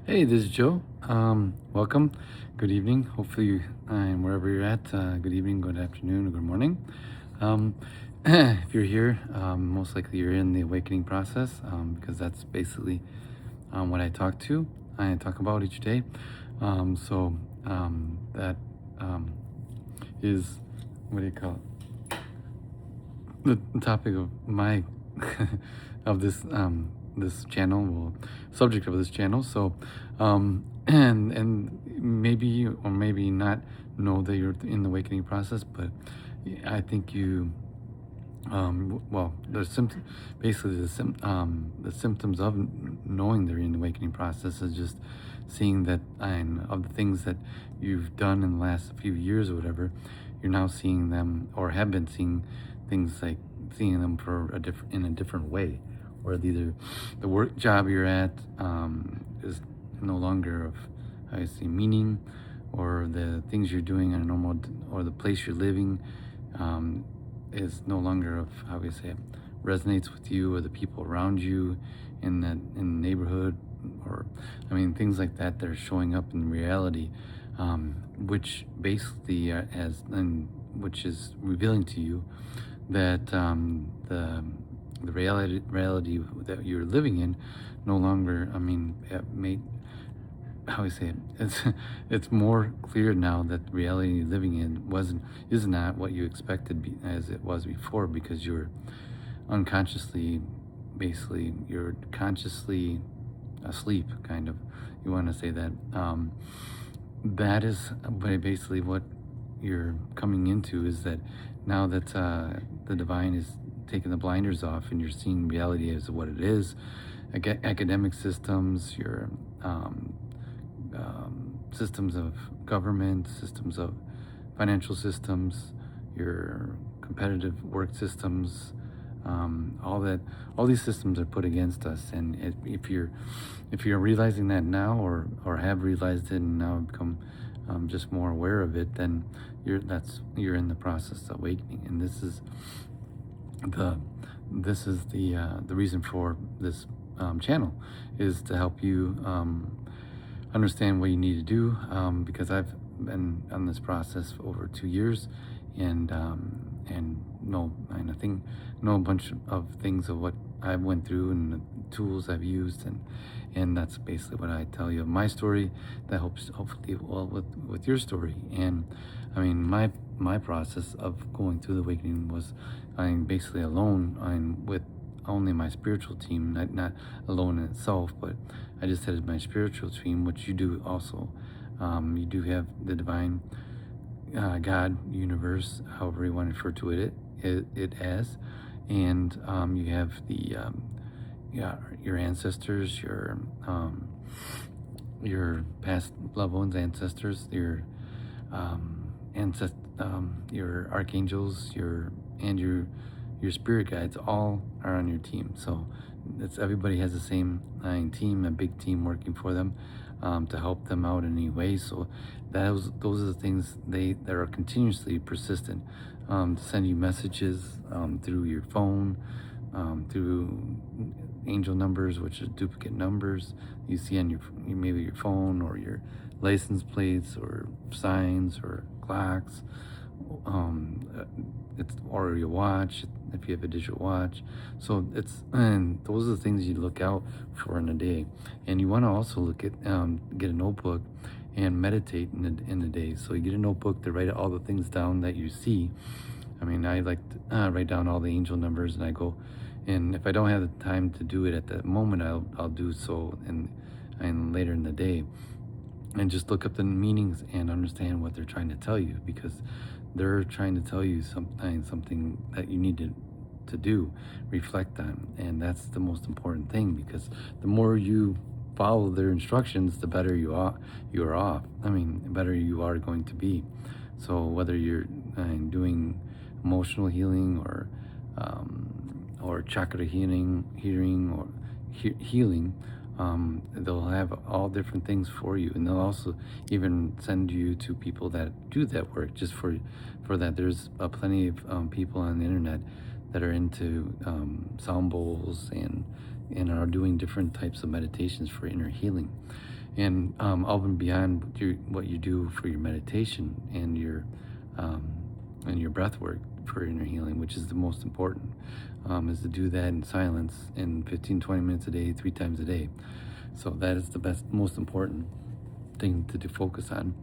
Hey, this is Joe. Welcome. Good evening. Hopefully, and wherever you're at, good evening, good afternoon, or good morning. Um, if you're here, most likely you're in the awakening process because that's basically what I talk about each day. That is, what do you call it? The topic of my of this channel, well, subject of this channel. And maybe you or maybe not know that you're in the awakening process, but I think you well, the symptom, basically the symptoms of knowing they're in the awakening process is just seeing that, and of the things that you've done in the last few years or whatever, you're now seeing them or have been seeing things like seeing them for a different way, or either the work job you're at is no longer of, I see, meaning, or the things you're doing on a normal, or the place you're living um, is no longer of, how we say it, resonates with you or the people around you in the neighborhood, or I mean things like that that are showing up in reality, which basically which is revealing to you that the reality that you're living in no longer, I mean, made, how I say it, it's more clear now that the reality you're living in is not what you expected as it was before, because you're unconsciously, basically you're consciously asleep, kind of, you want to say that. That is basically what you're coming into, is that now that the divine is taking the blinders off and you're seeing reality as what it is. Academic systems, your systems of government, systems of financial systems, your competitive work systems, all these systems are put against us. And if you're realizing that now, or have realized it and now become just more aware of it, then you're in the process of awakening. And the the reason for this channel is to help you understand what you need to do, because I've been on this process for over 2 years, and I think know a bunch of things of what I went through and the tools I've used, and that's basically what I tell you of my story that helps hopefully well with your story. And I mean, my process of going through the awakening was, I'm basically alone. I'm with only my spiritual team, not alone in itself, but I just said my spiritual team, which you do also. You do have the divine, God, universe, however you want to refer to it as, and you have the yeah, your ancestors, your past loved ones, ancestors, your archangels, your spirit guides, all are on your team. So it's, everybody has the same team, a big team working for them, to help them out in any way. So those are the things that are continuously persistent, to send you messages through your phone, through angel numbers, which are duplicate numbers you see on maybe your phone, or your license plates, or signs, or clocks, it's, or your watch if you have a digital watch. So and those are the things you look out for in a day. And you want to also look at, get a notebook and meditate in the day. So you get a notebook to write all the things down that you see. I mean, I like to write down all the angel numbers, and I go, and if I don't have the time to do it at that moment, I'll do so and later in the day, and just look up the meanings and understand what they're trying to tell you, because they're trying to tell you something that you need to do, reflect on. And that's the most important thing, because the more you follow their instructions, the better you are off. I mean, the better you are going to be. So whether you're doing emotional healing, or chakra healing, or healing, they'll have all different things for you, and they'll also even send you to people that do that work just for that. There's plenty of people on the internet that are into sound bowls, and are doing different types of meditations for inner healing. and up and beyond what you do for your meditation um, and your breath work for inner healing, which is the most important, is to do that in silence in 15-20 minutes a day, 3 times a day. So that is the most important thing to focus on.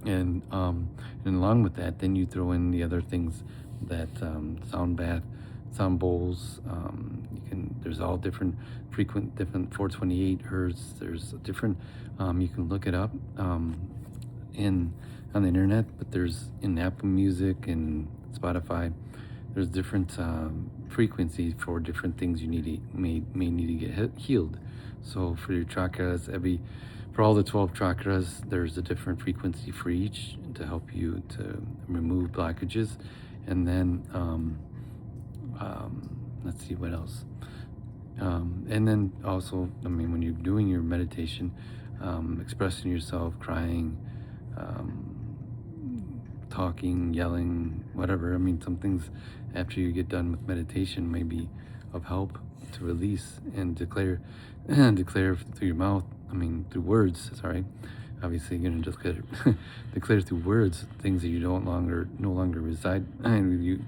And along with that, then you throw in the other things that sound bath, sound bowls. There's all different different 428 hertz. There's a different. You can look it up in on the internet, but there's in Apple Music and Spotify. There's different frequencies for different things you may need to get healed. So for your chakras, for all the 12 chakras, there's a different frequency for each to help you to remove blockages. And then let's see what else. And then also, I mean, when you're doing your meditation, expressing yourself, crying, talking, yelling, whatever. I mean, some things after you get done with meditation may be of help to release and declare, declare through your mouth. I mean, through words. Sorry, obviously you're gonna declare, declare through words things that you no longer reside, and you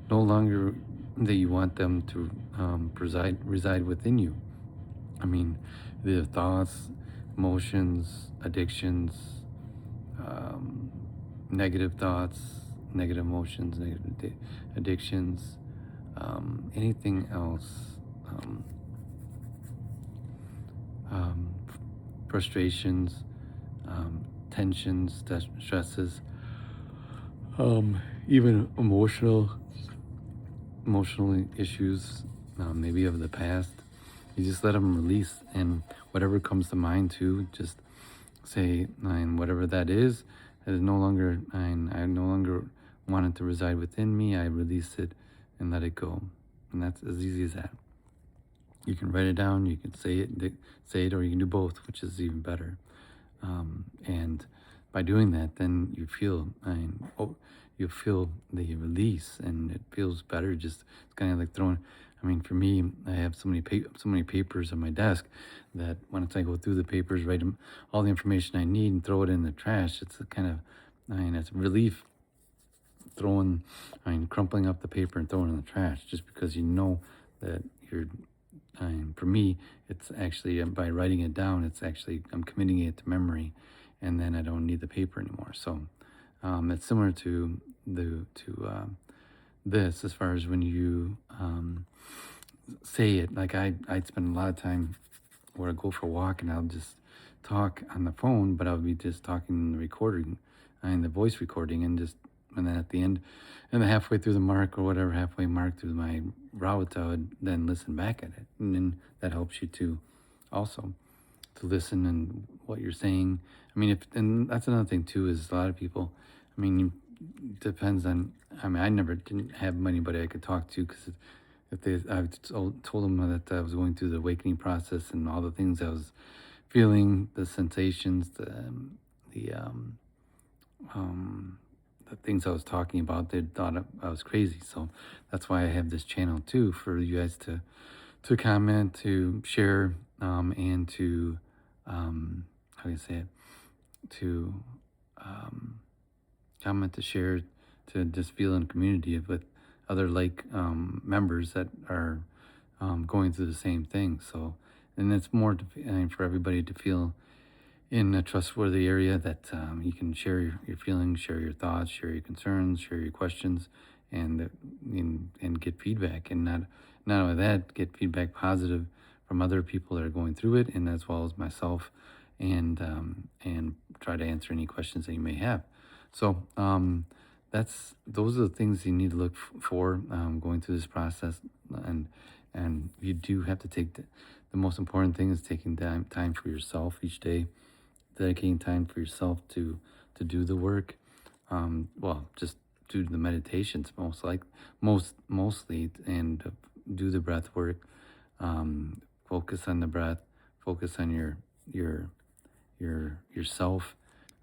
no longer that you want them to reside within you. I mean, the thoughts, emotions, addictions, um, negative thoughts, negative emotions, negative addictions, anything else, um, um, frustrations, tensions, stresses, even emotional issues, maybe of the past. You just let them release, and whatever comes to mind too, just say, and whatever that is no longer, I no longer want it to reside within me. I release it and let it go, and that's as easy as that. You can write it down, you can say it, or you can do both, which is even better. And by doing that, then you feel the release, and it feels better. Just it's kind of like throwing. I mean, for me, I have so many papers on my desk that once I go through the papers, write them all the information I need, and throw it in the trash. It's a kind of, it's relief crumpling up the paper and throwing it in the trash, just because you know that you're. For me, it's actually by writing it down, it's actually I'm committing it to memory, and then I don't need the paper anymore. So it's similar to this as far as when you say it. Like I'd spend a lot of time where I go for a walk and I'll just talk on the phone, but I'll be just talking in the recording, the voice recording, and then at the end, and then halfway through the mark or whatever, halfway mark through my route, I would then listen back at it, and then that helps you to also to listen and what you're saying. I mean, and that's another thing too is a lot of people. I mean, depends on. I mean, I never didn't have anybody I could talk to because I told them that I was going through the awakening process and all the things I was feeling, the sensations, the um, the things I was talking about, they thought I was crazy. So that's why I have this channel too, for you guys to comment, to share, and to how do you say it? To comment, to share, to just feel in community with other members that are going through the same thing. So, and it's more for everybody to feel in a trustworthy area that you can share your feelings, share your thoughts, share your concerns, share your questions, and get feedback. And not only that, get feedback positive from other people that are going through it, and as well as myself, and try to answer any questions that you may have. So those are the things you need to look for going through this process, and you do have to take the most important thing is taking time for yourself each day, dedicating time for yourself to do the work. Well, just do the meditations mostly, and do the breath work. Focus on the breath. Focus on yourself.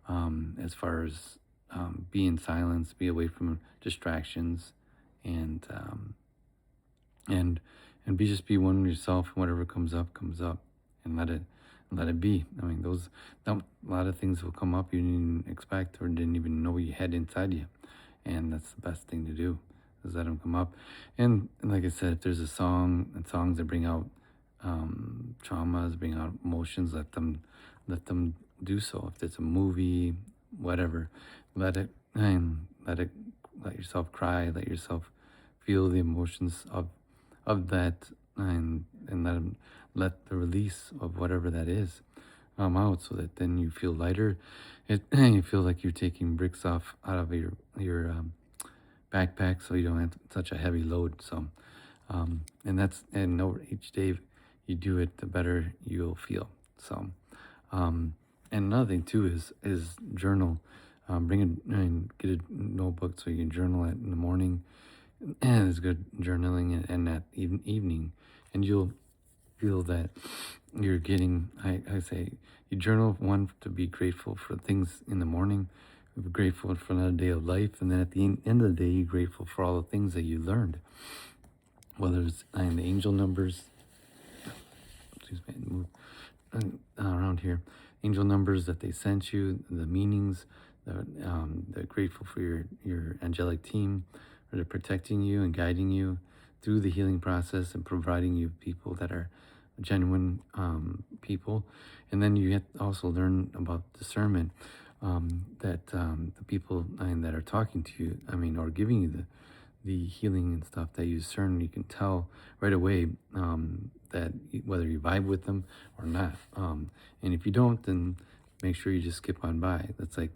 As far as be in silence, be away from distractions, and and be one with yourself. And whatever comes up, and let it be. I mean, a lot of things will come up you didn't expect or didn't even know you had inside you, and that's the best thing to do, is let them come up. And like I said, if there's a song and songs that bring out traumas, bring out emotions, let them do so. If it's a movie, whatever, let it and let yourself cry, let yourself feel the emotions of that, and let the release of whatever that is out, so that then you feel lighter. You feel like you're taking bricks off out of your backpack, so you don't have such a heavy load. So and know each day you do it, the better you'll feel. So and another thing too is journal. Bring and get a notebook so you can journal it in the morning, and it's good journaling, and at evening, and you'll feel that you're getting. I say you journal, one, to be grateful for things in the morning, be grateful for another day of life, and then at the end of the day, you're grateful for all the things that you learned, whether it's the angel numbers. Excuse me, move around here. Angel numbers that they sent you, the meanings. They're grateful for your angelic team, or they're protecting you and guiding you through the healing process and providing you people that are genuine people. And then you have to also learn about discernment, that the people that are talking to you, or giving you the healing and stuff, that you discern, you can tell right away that whether you vibe with them or not. And if you don't, then make sure you just skip on by. That's like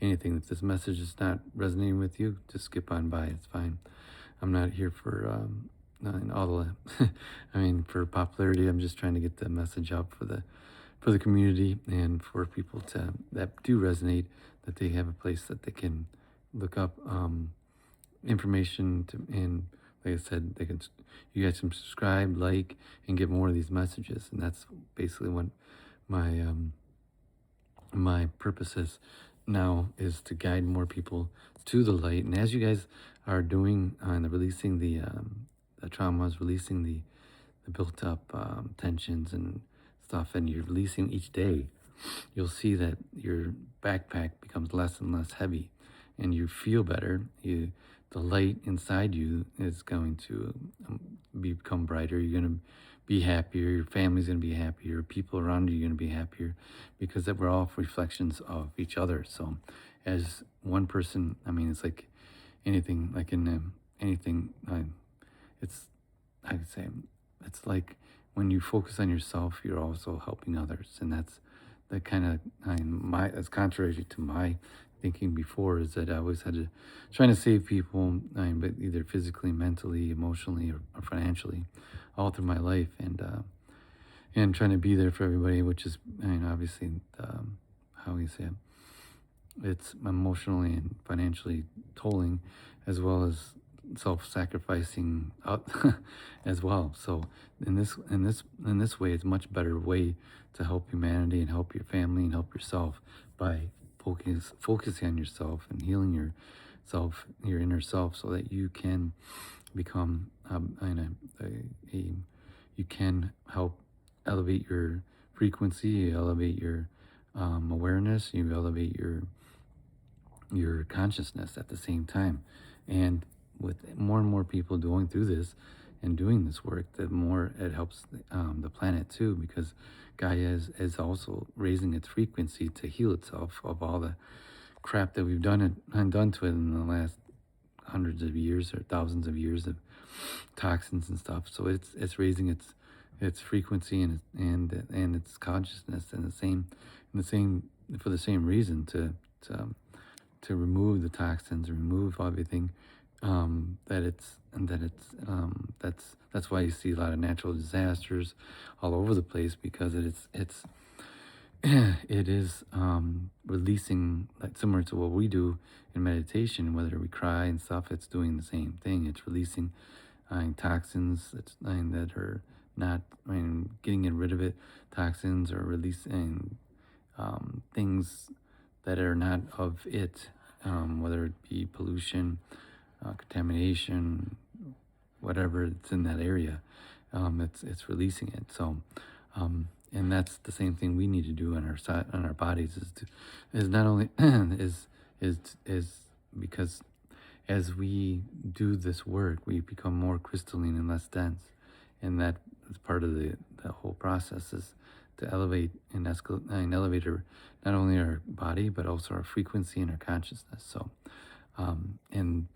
anything. If this message is not resonating with you, just skip on by. It's fine. I'm not here for all the for popularity. I'm just trying to get the message out for the community, and for people that do resonate, that they have a place that they can look up information and like I said, you guys can subscribe, like, and get more of these messages. And that's basically what my purpose is now, is to guide more people to the light. And as you guys are doing and releasing the traumas, releasing the built up tensions and stuff, and you're releasing each day, you'll see that your backpack becomes less and less heavy, and you feel better. The light inside you is going to become brighter. You're going to be happier. Your family's going to be happier. People around you are going to be happier, because that we're all reflections of each other. So as one person, it's like anything, like in anything, it's, I would say, it's like when you focus on yourself, you're also helping others. And that's the kind of, as contrary to my thinking before, is that I always had to trying to save people, but either physically, mentally, emotionally, or financially, all through my life, and trying to be there for everybody, which is, obviously, how we say it, it's emotionally and financially tolling, as well as self-sacrificing up as well. So in this way, it's a much better way to help humanity and help your family and help yourself, by focusing on yourself and healing yourself, your inner self, so that you can become you can help elevate your frequency, you elevate your awareness, you elevate your consciousness at the same time. And with more and more people going through this and doing this work, the more it helps the planet too, because Gaia is also raising its frequency to heal itself of all the crap that we've done to it in the last hundreds of years or thousands of years of toxins and stuff. So it's raising its frequency and its consciousness, in the same for the same reason, to remove the toxins, remove everything that's why you see a lot of natural disasters all over the place, because it is releasing, like similar to what we do in meditation. Whether we cry and stuff, it's doing the same thing. It's releasing toxins that are not, getting rid of it, toxins, or releasing things that are not of it, whether it be pollution, contamination, whatever it's in that area. It's releasing it. So And that's the same thing we need to do on our side, on our bodies, is not only is because as we do this work, we become more crystalline and less dense, and that is part of the whole process, is to elevate and escalate and elevate not only our body but also our frequency and our consciousness. So, and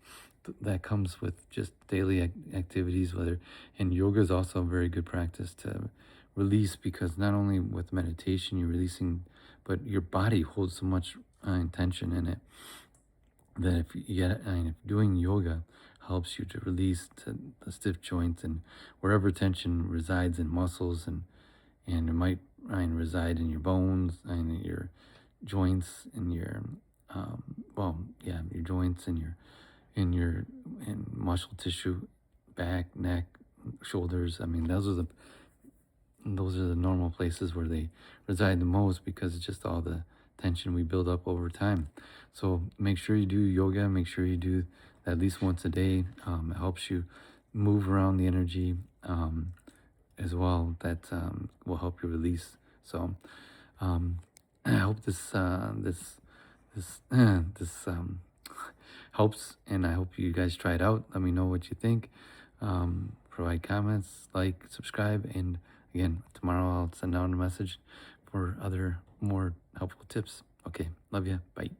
that comes with just daily activities, whether, and yoga is also a very good practice to release, because not only with meditation you're releasing, but your body holds so much intention in it, that if you get, I mean, if doing yoga helps you to release the stiff joints and wherever tension resides in muscles, and it might, I mean, reside in your bones and your joints and your well, yeah, your joints and your in muscle tissue, back, neck, shoulders. I mean, those are the normal places where they reside the most, because it's just all the tension we build up over time. So make sure you do yoga. Make sure you do at least once a day. It helps you move around the energy as well. That will help you release. So I hope this helps, and I hope you guys try it out. Let me know what you think. Provide comments, like, subscribe, and again, tomorrow I'll send out a message for other more helpful tips. Okay, love you. Bye.